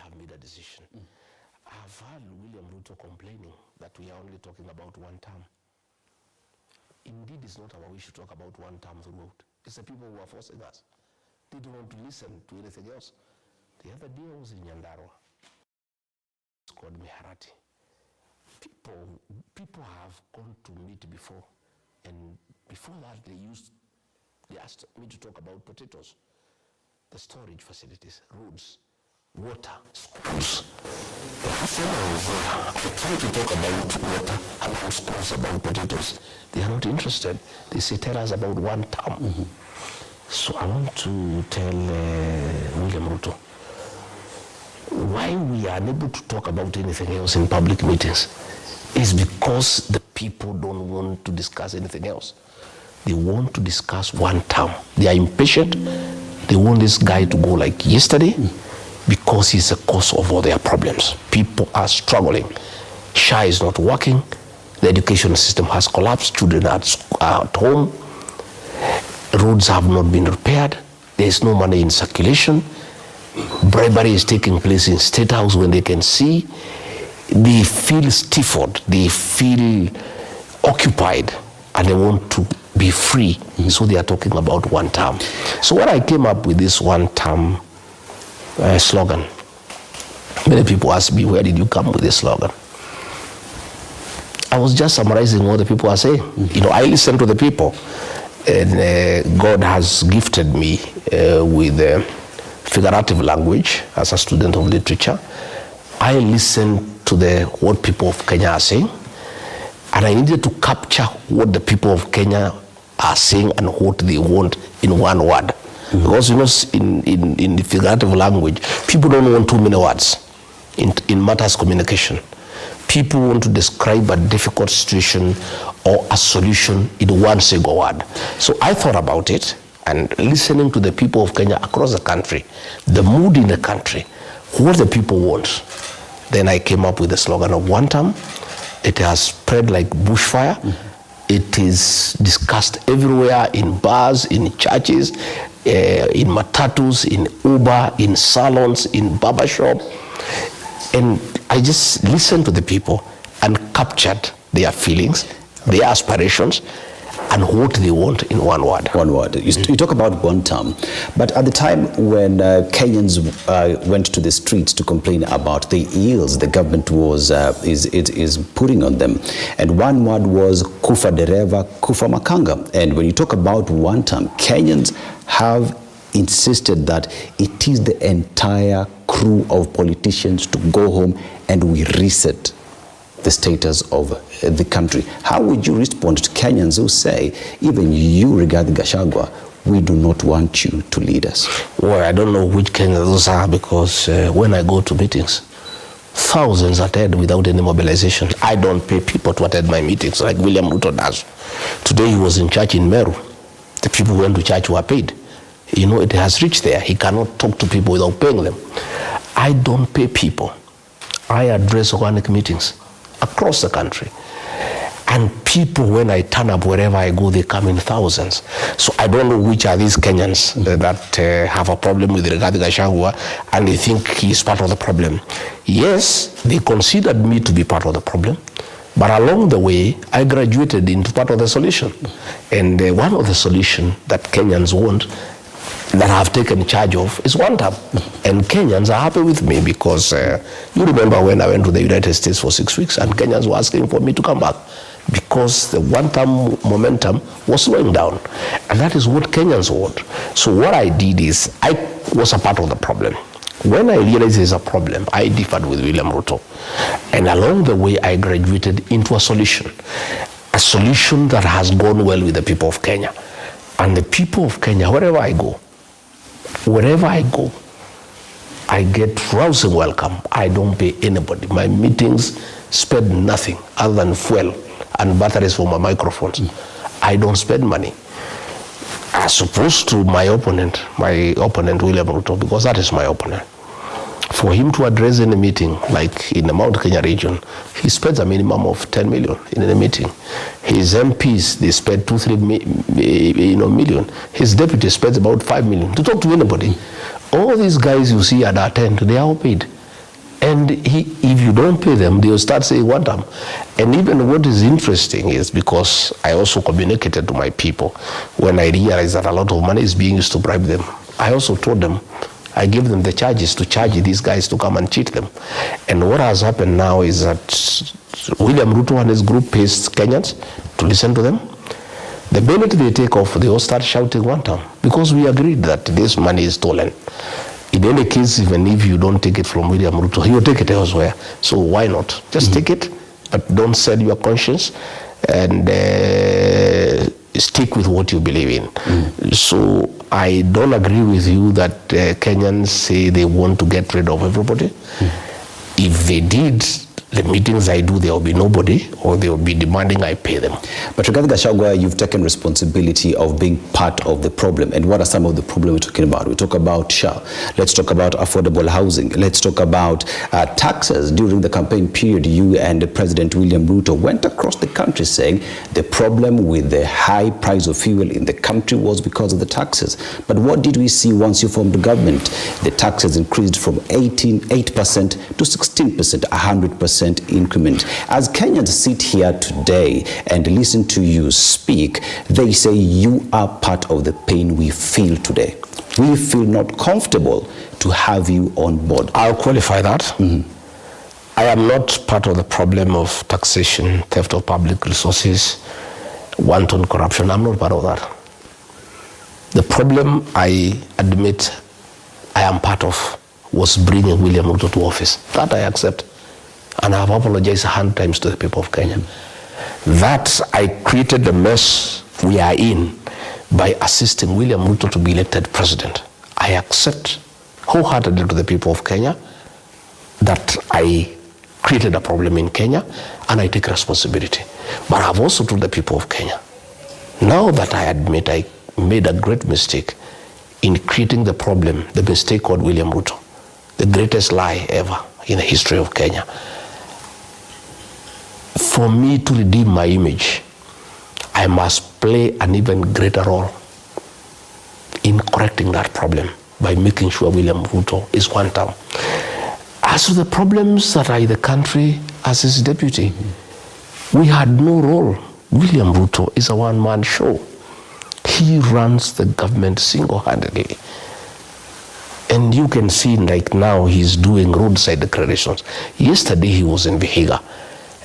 have made a decision. I've heard William Ruto complaining that we are only talking about one term. Indeed, it's not our wish to talk about one term throughout. It's the people who are forcing us. They don't want to listen to anything else. The other day I was in Nyandarua. It's called Miharati. People have gone to meet before, and before that they asked me to talk about potatoes, the storage facilities, roads, water, schools. I'm trying to talk about water and schools, about potatoes. They are not interested. They say, tell us about one term. So I want to tell William Ruto why we are unable to talk about anything else in public meetings is because the people don't want to discuss anything else. They want to discuss one term. They are impatient. They want this guy to go like yesterday because he's the cause of all their problems. People are struggling. SHA is not working. The education system has collapsed. Children are at home. Roads have not been repaired. There is no money in circulation. Bribery is taking place in State House when they can see. They feel stifled. They feel occupied, and they want to be free. So they are talking about one term. So when I came up with this one term slogan, many people ask me, where did you come with this slogan? I was just summarizing what the people are saying. You know, I listen to the people, and God has gifted me with figurative language as a student of literature. I listen to what people of Kenya are saying, and I needed to capture what the people of Kenya are saying and what they want in one word. Because you know, in the figurative language, people don't want too many words in matters communication. People want to describe a difficult situation or a solution in one single word. So I thought about it, and listening to the people of Kenya across the country, the mood in the country, what the people want, then I came up with the slogan of one term. It has spread like bushfire. It is discussed everywhere, in bars, in churches, in matatus, in Uber, in salons, in barbershop. And I just listened to the people and captured their feelings, their aspirations, and what they want in one word. One word. You talk about one term, but at the time when Kenyans went to the streets to complain about the ills the government is putting on them, and one word was kufa dereva, kufa makanga. And when you talk about one term, Kenyans have insisted that it is the entire crew of politicians to go home and we reset the status of the country. How would you respond to Kenyans who say, even you, regarding Gachagua, we do not want you to lead us? Well, I don't know which Kenyans those are, because when I go to meetings, thousands attend without any mobilization. I don't pay people to attend my meetings like William Ruto does. Today he was in church in Meru. The people who went to church were paid. You know, it has reached there. He cannot talk to people without paying them. I don't pay people. I address organic meetings across the country. And people, when I turn up wherever I go, they come in thousands. So I don't know which are these Kenyans that have a problem with regarding Gachagua, and they think he's part of the problem. Yes, they considered me to be part of the problem, but along the way, I graduated into part of the solution. And one of the solutions that Kenyans want, that I have taken charge of, is one term. And Kenyans are happy with me because you remember when I went to the United States for 6 weeks and Kenyans were asking for me to come back because the one-term momentum was slowing down. And that is what Kenyans want. So what I did is, I was a part of the problem. When I realized there's a problem, I differed with William Ruto. And along the way, I graduated into a solution that has gone well with the people of Kenya. And the people of Kenya, wherever I go, I get rousing welcome. I don't pay anybody. My meetings spend nothing other than fuel and batteries for my microphones. I don't spend money. As opposed to my opponent William Ruto, because that is my opponent. For him to address any meeting, like in the Mount Kenya region, he spends a minimum of 10 million in any meeting. His MPs, they spend 2-3 million. His deputy spends about 5 million to talk to anybody. All these guys you see at attend, they are all paid. And if you don't pay them, they'll start saying one time. And even what is interesting is, because I also communicated to my people when I realized that a lot of money is being used to bribe them, I also told them, I gave them the charges to charge these guys to come and cheat them. And what has happened now is that William Ruto and his group pays Kenyans to listen to them. The minute they take off, they all start shouting one time, because we agreed that this money is stolen. In any case, even if you don't take it from William Ruto, he'll take it elsewhere. So why not? Just take it, but don't sell your conscience, and stick with what you believe in. So I don't agree with you that Kenyans say they want to get rid of everybody. If they did, the meetings I do, there will be nobody, or they will be demanding I pay them. But regarding Gachagua, you've taken responsibility of being part of the problem. And what are some of the problems we're talking about? We talk about SHA. Let's talk about affordable housing. Let's talk about taxes. During the campaign period, you and President William Ruto went across the country saying the problem with the high price of fuel in the country was because of the taxes. But what did we see once you formed the government? The taxes increased from 8% to 16%, 100% increment. As Kenyans sit here today and listen to you speak, they say you are part of the pain we feel today. We feel not comfortable to have you on board. I'll qualify that. I am not part of the problem of taxation, theft of public resources, wanton corruption. I'm not part of that. The problem I admit I am part of was bringing William Ruto to office. That I accept. And I have apologized 100 times to the people of Kenya. That I created the mess we are in by assisting William Ruto to be elected president. I accept wholeheartedly to the people of Kenya that I created a problem in Kenya, and I take responsibility. But I've also told the people of Kenya, now that I admit I made a great mistake in creating the problem, the mistake called William Ruto, the greatest lie ever in the history of Kenya. For me to redeem my image, I must play an even greater role in correcting that problem by making sure William Ruto is one term. As to the problems that are in the country, as his deputy, we had no role. William Ruto is a one-man show. He runs the government single-handedly. And you can see, like now, he's doing roadside declarations. Yesterday he was in Vihiga,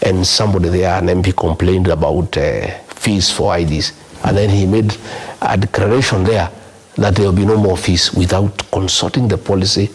and somebody there, an MP, complained about fees for IDs. And then he made a declaration there that there will be no more fees without consulting the policy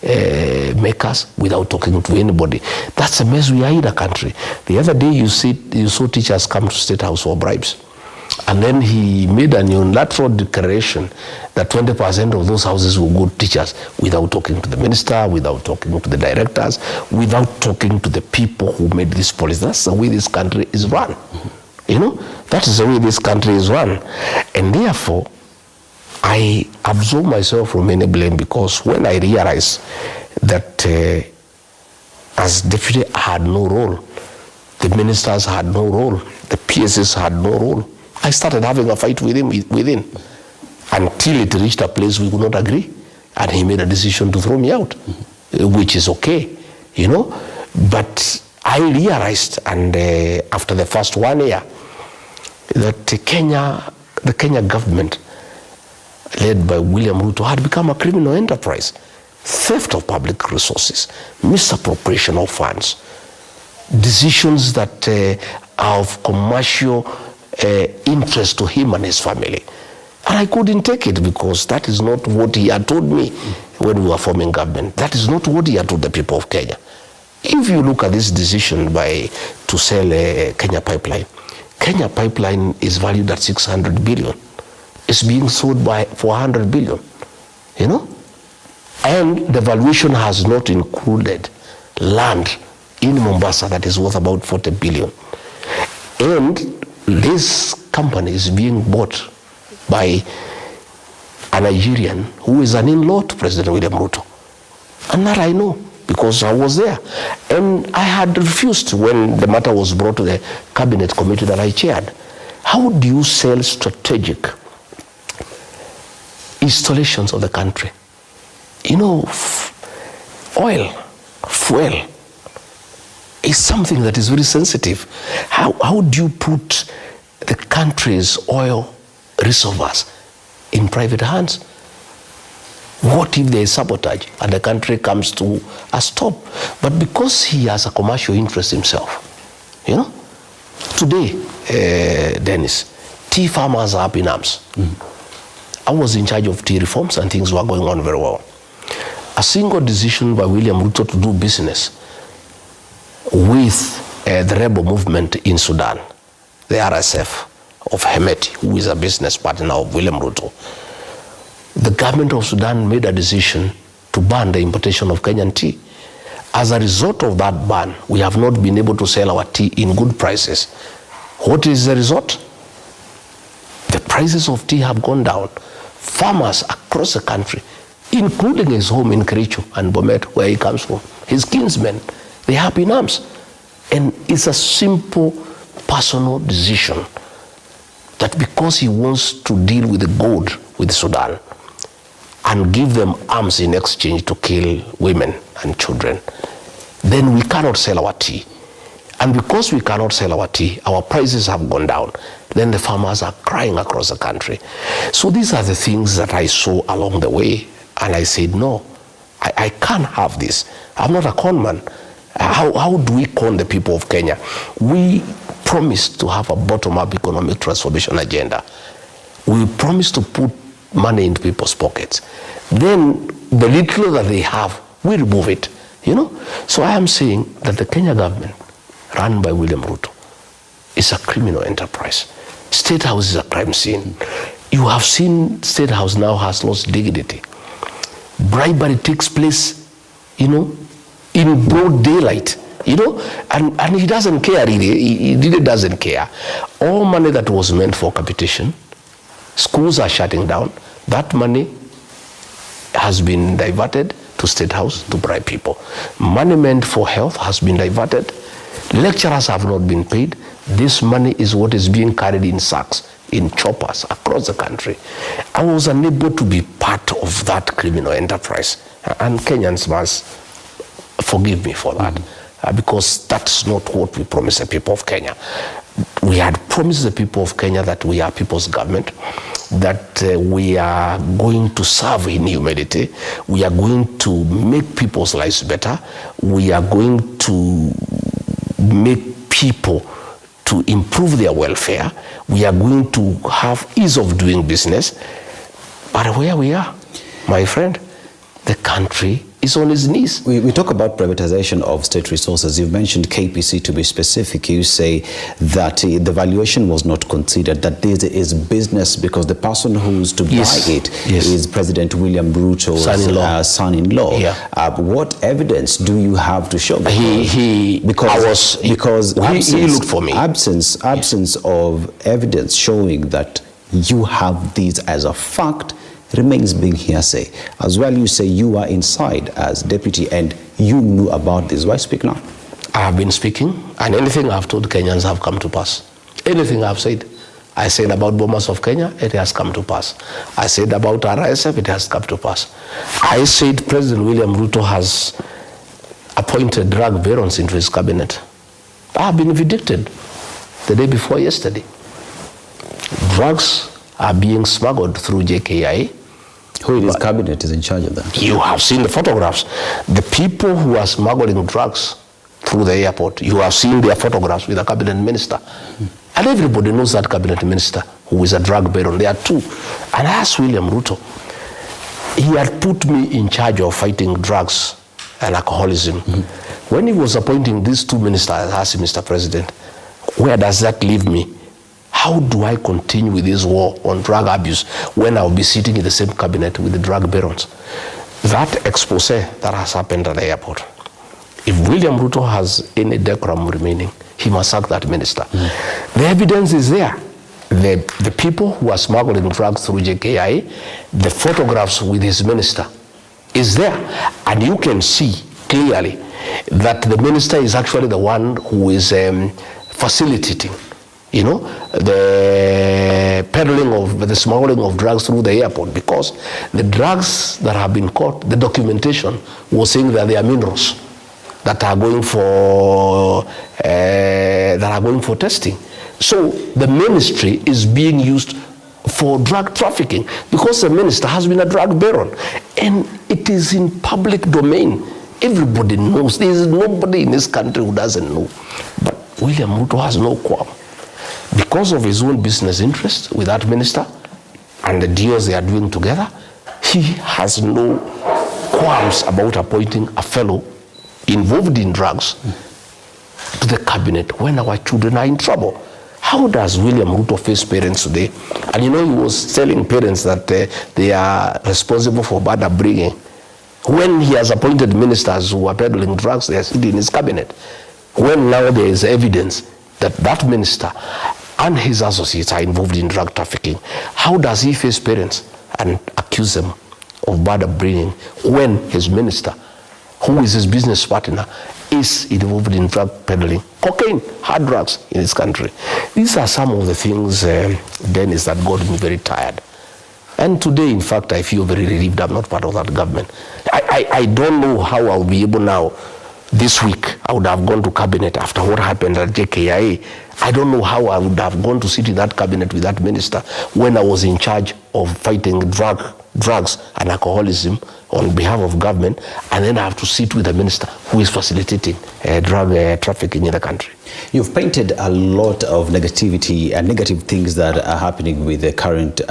makers, without talking to anybody. That's a mess we are in the country. The other day you saw teachers come to State House for bribes. And then he made a unilateral declaration that 20% of those houses will go to teachers without talking to the minister, without talking to the directors, without talking to the people who made this policy. That's the way this country is run. You know, that is the way this country is run. And therefore, I absolve myself from any blame, because when I realized that as deputy I had no role, the ministers had no role, the PSs had no role, I started having a fight with him within, until it reached a place we could not agree, and he made a decision to throw me out, which is okay, you know. But I realized, and after the first 1 year, that the Kenya government, led by William Ruto, had become a criminal enterprise. Theft of public resources, misappropriation of funds, decisions that are of commercial interest to him and his family. And I couldn't take it, because that is not what he had told me when we were forming government. That is not what he had told the people of Kenya. If you look at this decision to sell Kenya Pipeline, Kenya Pipeline is valued at 600 billion. It's being sold for 100 billion, you know? And the valuation has not included land in Mombasa that is worth about 40 billion. And this company is being bought by a Nigerian who is an in-law to President William Ruto. And that I know, because I was there. And I had refused when the matter was brought to the cabinet committee that I chaired. How do you sell strategic installations of the country? You know, oil, fuel is something that is very sensitive. How do you put the country's oil reservoirs in private hands? What if there is sabotage and the country comes to a stop? But because he has a commercial interest himself, today, Dennis, tea farmers are up in arms. I was in charge of tea reforms and things were going on very well. A single decision by William Ruto to do business with the rebel movement in Sudan, the RSF of Hemeti, who is a business partner of William Ruto. The government of Sudan made a decision to ban the importation of Kenyan tea. As a result of that ban, we have not been able to sell our tea in good prices. What is the result? The prices of tea have gone down. Farmers across the country, including his home in Kericho and Bomet, where he comes from, his kinsmen, they are up in arms. And it's a simple personal decision that because he wants to deal with the gold with Sudan and give them arms in exchange to kill women and children, then we cannot sell our tea. And because we cannot sell our tea, our prices have gone down. Then the farmers are crying across the country. So these are the things that I saw along the way. And I said, no, I can't have this. I'm not a con man. How do we con the people of Kenya? We promised to have a bottom-up economic transformation agenda. We promised to put money into people's pockets. Then the little that they have, we remove it. So I am saying that the Kenya government, run by William Ruto, is a criminal enterprise. State House is a crime scene. You have seen State House now has lost dignity. Bribery takes place, in broad daylight, and he doesn't care really. He really doesn't care. All money that was meant for capitation, schools are shutting down. That money has been diverted to State House to bribe people. Money meant for health has been diverted. Lecturers have not been paid. This money is what is being carried in sacks, in choppers across the country. I was unable to be part of that criminal enterprise. And Kenyans must forgive me for that, because that's not what we promised the people of Kenya. We had promised the people of Kenya that we are people's government, that we are going to serve in humility, we are going to make people's lives better, we are going to make people to improve their welfare, we are going to have ease of doing business. But where we are, my friend, the country is on its knees. We talk about privatization of state resources. You've mentioned KPC to be specific. You say that the valuation was not considered, that this is business because the person who's to buy it is President William Ruto's son-in-law. Yeah. What evidence do you have to show? He looked for me. Absence of evidence showing that you have these as a fact remains being hearsay. As well, you say you are inside as deputy and you knew about this. Why speak now? I have been speaking, and anything I've told Kenyans have come to pass. Anything I've said. I said about bombers of Kenya, it has come to pass. I said about RSF, it has come to pass. I said President William Ruto has appointed drug barons into his cabinet. I have been vindicated the day before yesterday. Drugs are being smuggled through JKIA. Who in his cabinet is in charge of that? You have seen the photographs. The people who are smuggling drugs through the airport, you have seen their photographs with the cabinet minister. And everybody knows that cabinet minister who is a drug baron. There are two. And I asked William Ruto, he had put me in charge of fighting drugs and alcoholism. When he was appointing these two ministers, I asked him, Mr. President, where does that leave me? How do I continue with this war on drug abuse when I'll be sitting in the same cabinet with the drug barons? That expose that has happened at the airport, if William Ruto has any decorum remaining, he must sack that minister. The evidence is there. The people who are smuggling drugs through JKI, the photographs with his minister is there. And you can see clearly that the minister is actually the one who is facilitating the peddling of the smuggling of drugs through the airport, because the drugs that have been caught, the documentation was saying that they are minerals. that are going for testing. So the ministry is being used for drug trafficking because the minister has been a drug baron, and it is in public domain. Everybody knows. There is nobody in this country who doesn't know. But William Ruto has no qualm because of his own business interest with that minister and the deals they are doing together. He has no qualms about appointing a fellow involved in drugs to the cabinet when our children are in trouble. How does William Ruto face parents today? And you know, he was telling parents that they are responsible for bad upbringing. When he has appointed ministers who are peddling drugs, they are sitting in his cabinet. When now there is evidence that that minister and his associates are involved in drug trafficking, how does he face parents and accuse them of bad upbringing when his minister, who is his business partner, is involved in drug peddling, cocaine, hard drugs in this country? These are some of the things, Dennis, that got me very tired. And today, in fact, I feel very relieved I'm not part of that government. I don't know how I'll be able now. This week, I would have gone to cabinet after what happened at JKIA. I don't know how I would have gone to sit in that cabinet with that minister when I was in charge of fighting drugs and alcoholism on behalf of government, and then I have to sit with a minister who is facilitating drug trafficking in the country. You've painted a lot of negativity and negative things that are happening with the current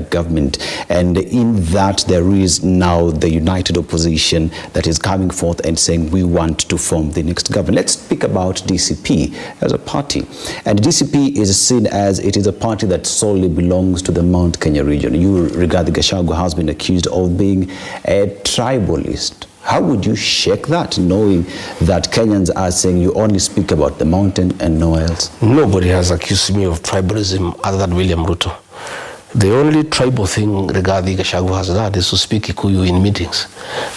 government, and in that there is now the united opposition that is coming forth and saying we want to form the next government. Let's speak about DCP as a party. And DCP is seen as it is a party that solely belongs to the Mount Kenya region. You regard the Gachagua has been accused of being a tribalist. How would you shake that, knowing that Kenyans are saying you only speak about the mountain and nowhere else? Nobody has accused me of tribalism other than William Ruto. The only tribal thing regarding Gachagua has done is to speak Kikuyu in meetings.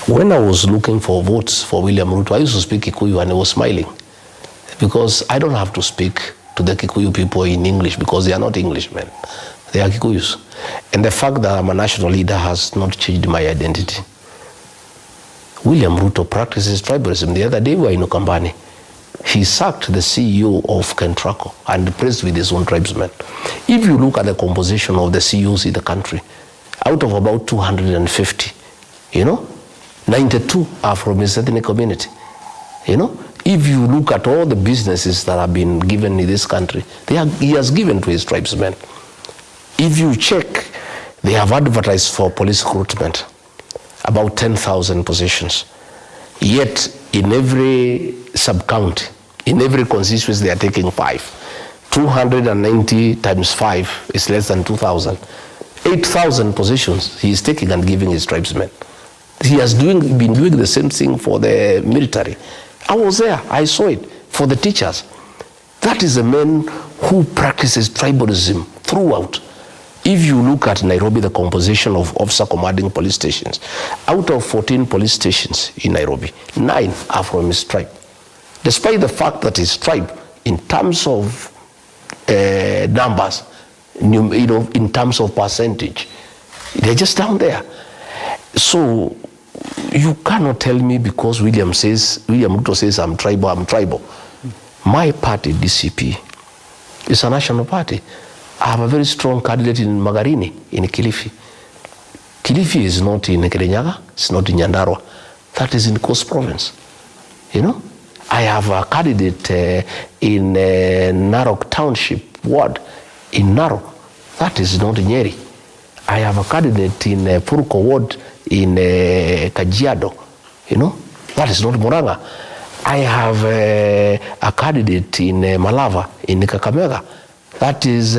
When I was looking for votes for William Ruto, I used to speak Kikuyu and I was smiling, because I don't have to speak to the Kikuyu people in English because they are not Englishmen. They are Kikuyus. And the fact that I'm a national leader has not changed my identity. William Ruto practices tribalism. The other day we were in Ukambani. He sacked the CEO of Kentraco and replaced with his own tribesmen. If you look at the composition of the CEOs in the country, out of about 250, 92 are from his ethnic community. If you look at all the businesses that have been given in this country, he has given to his tribesmen. If you check, they have advertised for police recruitment, about 10,000 positions. Yet, in every sub-county, in every constituency, they are taking 5. 290 times 5 is less than 2,000. 8,000 positions he is taking and giving his tribesmen. He has been doing the same thing for the military. I was there, I saw it, for the teachers. That is a man who practices tribalism throughout. If you look at Nairobi, the composition of officer commanding police stations, out of 14 police stations in Nairobi, 9 are from his tribe. Despite the fact that his tribe, in terms of numbers, in terms of percentage, they're just down there. So you cannot tell me because William Ruto says I'm tribal. My party, DCP, is a national party. I have a very strong candidate in Magarini, in Kilifi. Kilifi is not in Kirinyaga, it's not in Nyandarua. That is in Coast Province. I have a candidate in Narok Township Ward in Narok. That is not in Nyeri. I have a candidate in Puruko Ward in Kajiado. That is not Muranga. I have a candidate in Malava in Kakamega. That is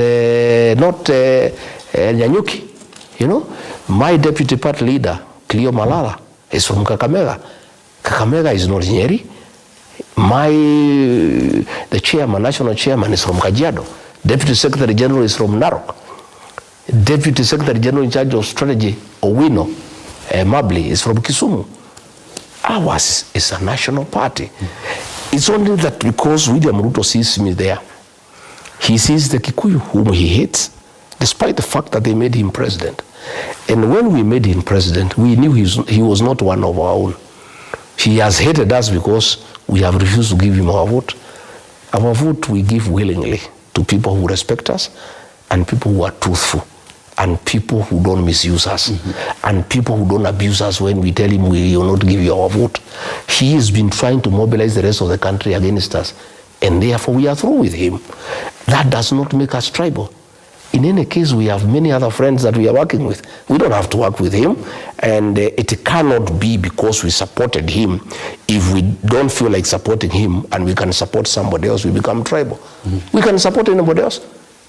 not Nyanyuki. My deputy party leader, Cleo Malala, is from Kakamega. Kakamega is not Nyeri. The chairman, national chairman, is from Kajiado. Deputy Secretary General is from Narok. Deputy Secretary General in charge of strategy, Owino Mabli, is from Kisumu. Ours is a national party. It's only that because William Ruto sees me there, he sees the Kikuyu whom he hates, despite the fact that they made him president. And when we made him president, we knew he was not one of our own. He has hated us because we have refused to give him our vote. Our vote we give willingly to people who respect us and people who are truthful and people who don't misuse us and people who don't abuse us when we tell him we will not give you our vote. He has been trying to mobilize the rest of the country against us, and therefore we are through with him. That does not make us tribal. In any case, we have many other friends that we are working with. We don't have to work with him, and it cannot be because we supported him. If we don't feel like supporting him and we can support somebody else, we become tribal. We can support anybody else.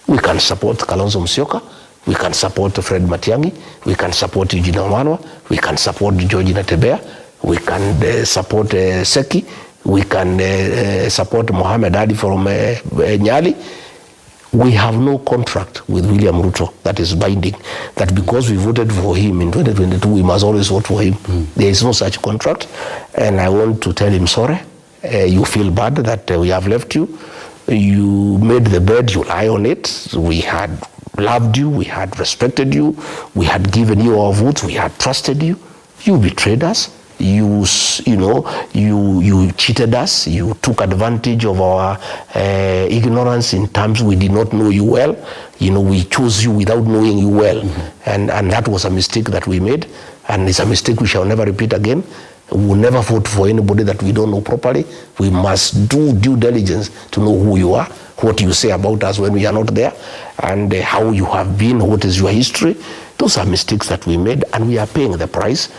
We can support Kalonzo Musyoka. We can support Fred Matiang'i. We can support Eugene Wamalwa. We can support George Natebea. We can support Seki. We can support Mohamed Adi from Nyali. We have no contract with William Ruto that is binding, that because we voted for him in 2022, we must always vote for him. There is no such contract, and I want to tell him sorry. You feel bad that we have left you. You made the bed, you lie on it. We had loved you, we had respected you, we had given you our votes, we had trusted you. You betrayed us. You cheated us. You took advantage of our ignorance in terms we did not know you well. We chose you without knowing you well, and that was a mistake that we made, and it's a mistake we shall never repeat again. We will never vote for anybody that we don't know properly. We must do due diligence to know who you are, what you say about us when we are not there, and how you have been, what is your history. Those are mistakes that we made, and we are paying the price.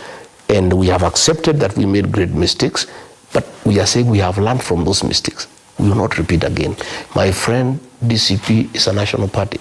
And we have accepted that we made great mistakes, but we are saying we have learned from those mistakes. We will not repeat again. My friend, DCP is a national party.